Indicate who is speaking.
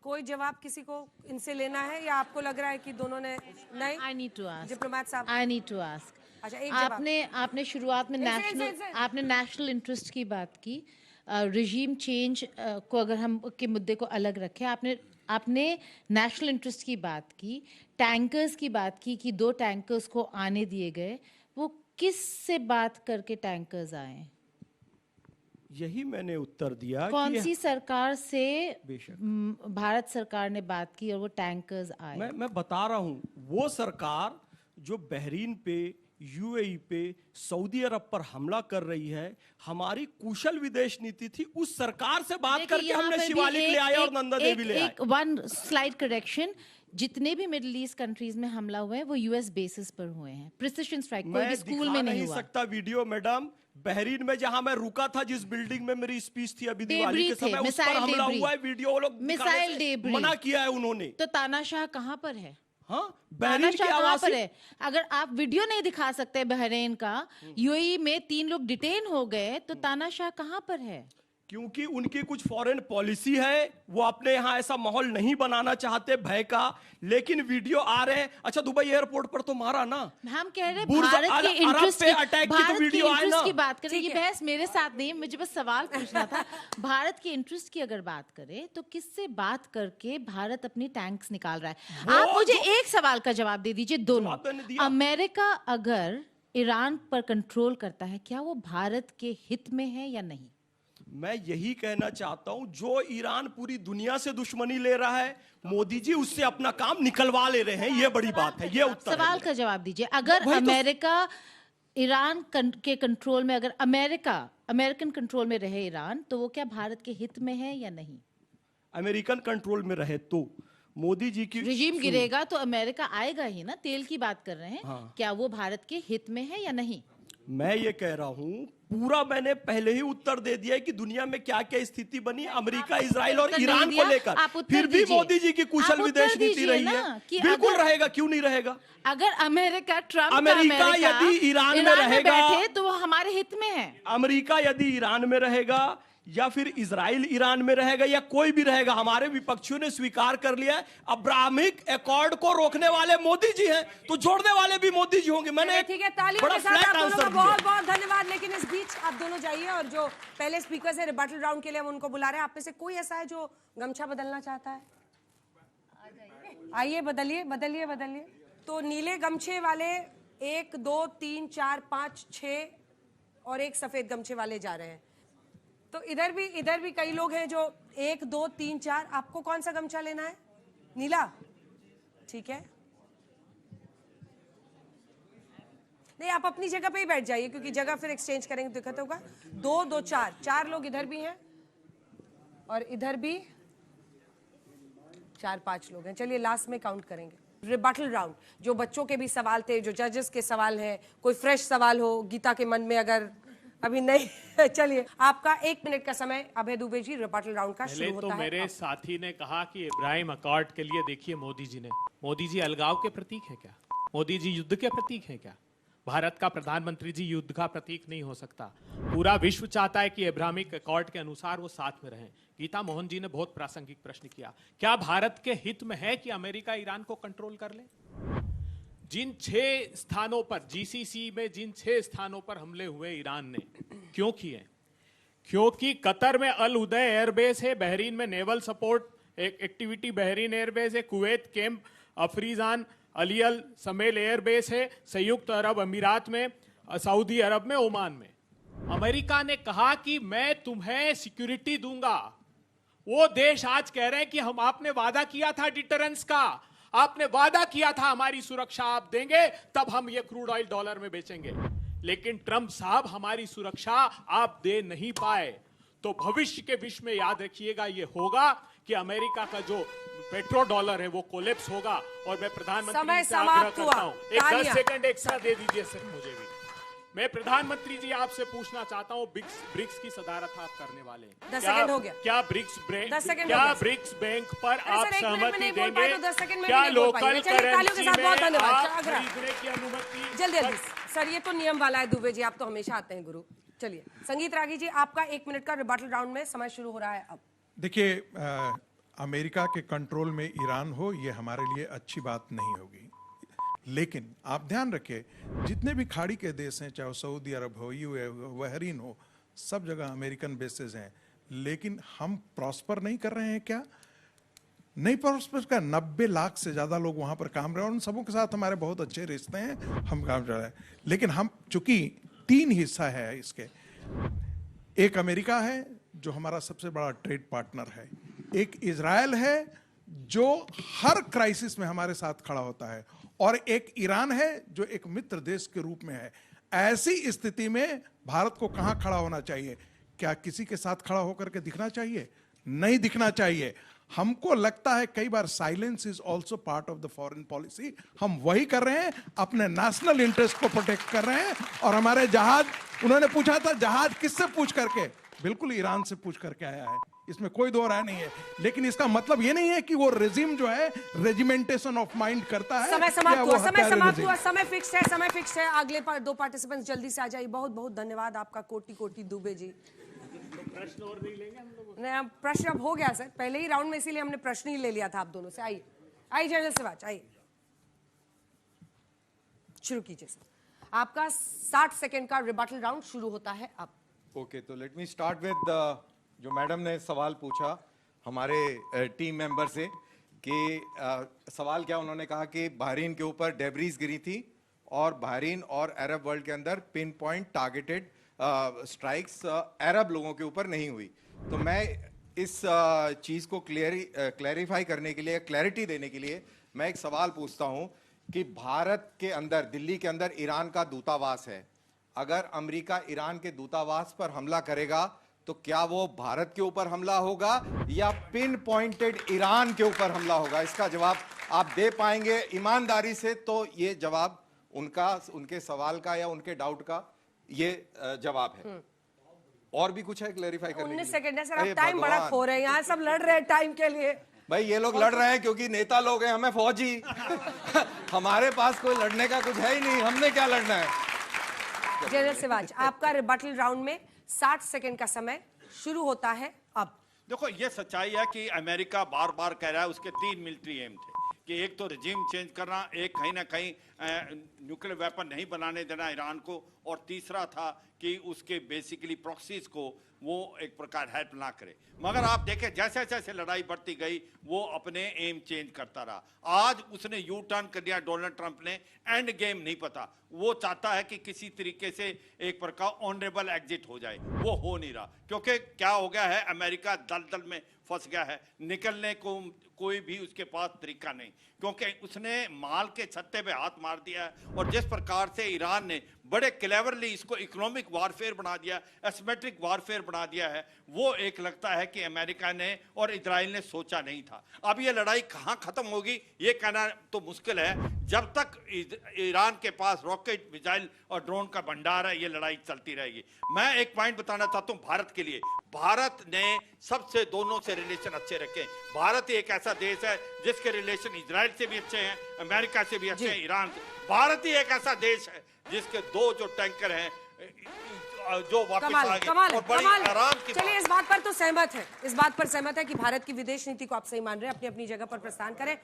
Speaker 1: कोई जवाब किसी को इनसे लेना है या आपको लग रहा है कि दोनों ने नहीं?
Speaker 2: I need to ask,
Speaker 1: diplomat साहब,
Speaker 2: आई नीड टू आस्क।
Speaker 1: अच्छा एक जवाब।
Speaker 2: आपने शुरुआत में नेशनल इंटरेस्ट की बात की, रिजीम चेंज को अगर हम के मुद्दे को अलग रखें, आपने नेशनल इंटरेस्ट की बात की, टैंकर्स की बात की कि 2 टैंकर्स को आने दिए गए, वो किस से बात करके टैंकर्स आए?
Speaker 3: यही मैंने उत्तर दिया।
Speaker 2: कौन
Speaker 3: कि
Speaker 2: सी सरकार से
Speaker 3: बेशक
Speaker 2: भारत सरकार ने बात की और वो टैंकर्स आए?
Speaker 3: मैं बता रहा हूं, वो सरकार जो बहरीन पे, यूएई पे, सऊदी अरब पर हमला कर रही है, हमारी कुशल विदेश नीति थी, उस सरकार से बात करके हमने शिवालिक ले आए और नंदा देवी ले आए।
Speaker 2: वन स्लाइड करेक्शन, जितने भी मिडिल ईस्ट कंट्रीज में हमला हुए हैं वो यूएस बेसिस पर हुए हैं, प्रिसिशन स्ट्राइक, कोई भी स्कूल में नहीं हुआ।
Speaker 3: सकता वीडियो मैडम, बहरीन में जहां मैं रुका था, जिस बिल्डिंग में मेरी स्पीच थी अभी दिवाली के समय, उस पर हमला हुआ है, वीडियो वो लोग
Speaker 2: मिसाइल डेब्री
Speaker 3: मना किया है उन्होंने।
Speaker 2: तो तानाशाह कहां पर है?
Speaker 3: हाँ, बहरीन की आवाज
Speaker 2: पर है। अगर आप वीडियो नहीं दिखा सकते बहरीन का, यूएई में 3 लोग डिटेन हो गए, तो तानाशाह कहां पर है?
Speaker 3: क्योंकि उनकी कुछ फॉरेन पॉलिसी है, वो अपने यहाँ ऐसा माहौल नहीं बनाना चाहते भय का, लेकिन वीडियो आ रहे हैं। अच्छा, दुबई एयरपोर्ट पर तो मारा ना,
Speaker 2: हम कह रहे हैं भारत के इंटरेस्ट
Speaker 3: पे अटैक की तो वीडियो आए ना।
Speaker 2: की बात करें, ये बहस मेरे साथ नहीं, मुझे बस सवाल पूछना था। भारत के इंटरेस्ट की अगर बात करें तो किससे बात करके भारत अपनी टैंक्स निकाल रहा है? आप मुझे एक सवाल का जवाब दे दीजिए, दोनों। अमेरिका अगर ईरान पर कंट्रोल करता है, क्या वो भारत के हित में है या नहीं?
Speaker 3: मैं यही कहना चाहता हूं, जो ईरान पूरी दुनिया से दुश्मनी ले रहा है, मोदी जी उससे अपना काम निकलवा ले रहे हैं, ये बड़ी बात है। ये उत्तर
Speaker 2: सवाल का जवाब दीजिए। अगर अमेरिका ईरान के कंट्रोल में, अगर अमेरिकन कंट्रोल में रहे ईरान, तो वो क्या भारत के हित में है या नहीं?
Speaker 3: अमेरिकन कंट्रोल में रहे तो मोदी जी की
Speaker 2: रिजीम गिरेगा तो अमेरिका आएगा ही ना, तेल की बात कर रहे हैं।
Speaker 3: हाँ।
Speaker 2: क्या वो भारत के हित में है या नहीं?
Speaker 3: मैं ये कह रहा हूं, पूरा मैंने पहले ही उत्तर दे दिया है कि दुनिया में क्या क्या स्थिति बनी अमेरिका, इजराइल और ईरान को लेकर। फिर भी मोदी जी की कुशल विदेश नीति रही है। बिल्कुल रहेगा, क्यों नहीं रहेगा?
Speaker 2: अगर अमेरिका
Speaker 3: यदि ईरान में रहेगा
Speaker 2: बैठे तो वो हमारे हित में है।
Speaker 3: अमेरिका यदि ईरान में रहेगा या फिर इजराइल ईरान में रहेगा या कोई भी रहेगा, हमारे विपक्षियों ने स्वीकार कर लिया है, अब्राहमिक एकॉर्ड को रोकने वाले मोदी जी हैं, तो जोड़ने वाले भी मोदी जी होंगे। मैंने
Speaker 1: ठीक है, तालियों के साथ आप दोनों का बहुत बहुत धन्यवाद। लेकिन इस बीच आप दोनों जाइए, और जो पहले स्पीकर है रिबटल राउंड के लिए हम उनको बुला रहे हैं। आप में से कोई ऐसा है जो गमछा बदलना चाहता है? आइए, बदलिए बदलिए बदलिए। तो नीले गमछे वाले 1 2 3 4 5 6 और एक सफेद गमछे वाले जा रहे हैं। तो इधर भी कई लोग हैं जो 1 2 3 4। आपको कौन सा गमछा लेना है? नीला, ठीक है। नहीं, आप अपनी जगह पे ही बैठ जाइए, क्योंकि जगह फिर एक्सचेंज करेंगे तो दिक्कत होगा। 2 2 4 लोग इधर भी हैं और इधर भी 4 5 लोग हैं। चलिए लास्ट में काउंट करेंगे। रिबटल राउंड, जो बच्चों के भी सवाल थे, जो जजेस के सवाल हैं, कोई फ्रेश सवाल हो गीता के मन में अगर अभी नहीं चलिए, आपका 1 मिनट का समय अभय दुबे जी, रिबटल राउंड का शुरू होता है।
Speaker 4: मेरे साथी ने कहा कि इब्राहिम अकॉर्ड के लिए देखिए मोदी जी अलगाव के प्रतीक है क्या? मोदी जी युद्ध के प्रतीक है क्या? भारत का प्रधानमंत्री जी युद्ध का प्रतीक नहीं हो सकता। पूरा विश्व चाहता है कि इब्राहिमिक अकॉर्ड के अनुसार वो साथ में रहें। गीता मोहन जी ने बहुत प्रासंगिक प्रश्न किया, क्या भारत के हित में है कि अमेरिका ईरान को कंट्रोल कर ले? जिन 6 स्थानों पर, जीसीसी में जिन 6 स्थानों पर हमले हुए ईरान ने, क्यों किए? क्योंकि कतर में अल उदय एयरबेस है, बहरीन में naval support activity Bahrain airbase है, कुवैत कैंप अफरीजान अली अल समेल एयरबेस है, संयुक्त अरब अमीरात में, सऊदी अरब में, ओमान में। अमेरिका ने कहा कि मैं तुम्हें सिक्योरिटी दूंगा। वो देश आज कह रहे हैं कि हम, आपने वादा किया था डिटरेंस का, आपने वादा किया था हमारी सुरक्षा आप देंगे, तब हम ये क्रूड ऑयल डॉलर में बेचेंगे। लेकिन ट्रंप साहब हमारी सुरक्षा आप दे नहीं पाए। तो भविष्य के विश्व में याद रखिएगा, ये होगा कि अमेरिका का जो पेट्रो डॉलर है वो कोलैप्स होगा। और मैं प्रधानमंत्री से आग्रह करता हूं, एक 10 सेकंड एक्स्ट्रा दे दीजिए सर मुझे भी। मैं प्रधानमंत्री जी आपसे पूछना चाहता हूं, ब्रिक्स की सदारत आप करने वाले हैं,
Speaker 1: 10 सेकंड हो गया।
Speaker 4: क्या ब्रिक्स बैंक पर आप सहमति देंगे? क्या लोकल करेंसी में आप खरीदने की अनुमति?
Speaker 1: जल्दी सर, ये तो नियम वाला है। दुबे जी, आप तो हमेशा आते हैं गुरु। चलिए संगीत रागी जी, आपका 1 मिनट का रिबटल राउंड में समय शुरू हो रहा है अब।
Speaker 5: देखिए, अमेरिका के कंट्रोल में ईरान हो, ये हमारे लिए अच्छी बात नहीं होगी। लेकिन आप ध्यान रखिए, जितने भी खाड़ी के देश हैं, चाहे वो सऊदी अरब हो, यूएई हो, बहरीन हो, सब जगह अमेरिकन बेसेस हैं। लेकिन हम प्रॉस्पर नहीं कर रहे हैं क्या? नहीं प्रॉस्पर का 90 लाख से ज़्यादा लोग वहाँ पर काम रहे हैं और उन सबों के साथ हमारे बहुत अच्छे रिश्ते हैं, हम काम कर रहे हैं। लेकिन हम चूंकि 3 हिस्सा है इसके, एक अमेरिका है जो हमारा सबसे बड़ा ट्रेड पार्टनर है, एक इजराइल है जो हर क्राइसिस में हमारे साथ खड़ा होता है, और एक ईरान है जो एक मित्र देश के रूप में है। ऐसी स्थिति में भारत को कहां खड़ा होना चाहिए? क्या किसी के साथ खड़ा होकर के दिखना चाहिए? नहीं दिखना चाहिए। हमको लगता है कई बार silence is also part of the foreign policy. हम वही कर रहे हैं, अपने नेशनल इंटरेस्ट को प्रोटेक्ट कर रहे हैं। और हमारे जहाज, उन्होंने पूछा था जहाज किससे पूछ करके, बिल्कुल ईरान से पूछ करके आया है, इसमें कोई दो राय नहीं है। लेकिन इसका मतलब ये नहीं है कि वो रेजिम जो है रेजिमेंटेशन ऑफ माइंड करता है।
Speaker 1: समय समाप्त हुआ, समय समाप्त हुआ, समय फिक्स है, समय फिक्स है। अगले 2 पार्टिसिपेंट्स जल्दी से आ जाइए। बहुत बहुत धन्यवाद आपका, कोटि कोटि दुबे जी।
Speaker 4: प्रश्न और नहीं लेंगे हम लोग?
Speaker 1: नहीं, प्रश्न अब हो गया सर, पहले ही राउंड में, इसीलिए हमने प्रश्न ही ले लिया था आप दोनों से। आइए आइए जनरल सिवाच, आइए शुरू कीजिए सर। आपका 60 सेकंड का रिबटल राउंड शुरू होता है अब।
Speaker 6: ओके, तो लेट मी स्टार्ट विद जो मैडम ने सवाल पूछा हमारे टीम मेंबर से कि सवाल क्या, उन्होंने कहा कि बहरीन के ऊपर डेब्रीज गिरी थी और बहरीन और अरब वर्ल्ड के अंदर पिन पॉइंट टारगेटेड स्ट्राइक्स अरब लोगों के ऊपर नहीं हुई। तो मैं इस चीज़ को क्लैरिफाई करने के लिए, क्लैरिटी देने के लिए मैं एक सवाल पूछता हूं कि भारत के अंदर, दिल्ली के अंदर ईरान का दूतावास है। अगर अमेरिका ईरान के दूतावास पर हमला करेगा तो क्या वो भारत के ऊपर हमला होगा या पिन पॉइंटेड ईरान के ऊपर हमला होगा? इसका जवाब आप दे पाएंगे ईमानदारी से? तो ये जवाब उनका, उनके सवाल का या उनके डाउट का ये जवाब है। और भी कुछ है क्लैरिफाई करने के लिए?
Speaker 1: 19 सेकंड है सर, आप टाइम बड़ा खो रहे हैं, यहाँ सब लड़ रहे हैं टाइम के लिए।
Speaker 6: भाई ये लोग लड़ रहे हैं क्योंकि नेता लोग हैं, हमें फौजी हमारे पास कोई लड़ने का कुछ है ही नहीं, हमने क्या लड़ना है?
Speaker 1: जनरल सिवाच, आपका रिबटल राउंड में 60 सेकंड का समय शुरू होता है अब।
Speaker 7: देखो, ये सच्चाई है कि अमेरिका बार बार कह रहा है उसके 3 मिलिट्री एम थे कि एक तो रिजीम चेंज करना, एक कहीं ना कहीं न्यूक्लियर वेपन नहीं बनाने देना ईरान को, और तीसरा था कि उसके बेसिकली प्रॉक्सीज को वो एक प्रकार हेल्प ना करे। मगर आप देखें जैसे जैसे लड़ाई बढ़ती गई वो अपने एम चेंज करता रहा। आज उसने यू टर्न कर दिया डोनाल्ड ट्रंप ने, एंड गेम नहीं पता, वो चाहता है कि किसी तरीके से एक प्रकार ऑनरेबल एग्जिट हो जाए, वो हो नहीं रहा। क्योंकि क्या हो गया है, अमेरिका दलदल में फंस गया है, निकलने को कोई भी उसके पास तरीका नहीं, क्योंकि उसने माल के छत्ते पे हाथ मार दिया है। और जिस प्रकार से ईरान ने बड़े क्लेवरली इसको इकोनॉमिक वारफेयर बना दिया, एसिमेट्रिक वारफेयर बना दिया है, वो एक लगता है कि अमेरिका ने और इजराइल ने सोचा नहीं था। अब ये लड़ाई कहाँ खत्म होगी ये कहना तो मुश्किल है। जब तक ईरान के पास रॉकेट, मिसाइल और ड्रोन का भंडार है, ये लड़ाई चलती रहेगी। मैं एक पॉइंट बताना चाहता हूँ भारत के लिए। भारत ने सबसे, दोनों से रिलेशन अच्छे रखे। भारत एक ऐसा देश है जिसके रिलेशन इजराइल से भी अच्छे हैं, अमेरिका से भी अच्छे हैं, ईरान से। भारत ही एक ऐसा देश है जिसके 2 जो टैंकर हैं जो वापस आ गए और बड़ी आराम की।
Speaker 1: चलिए, इस बात पर तो सहमत है, इस बात पर सहमत है कि भारत की विदेश नीति को आप सही मान रहे हैं, अपनी अपनी जगह पर प्रस्थान करें।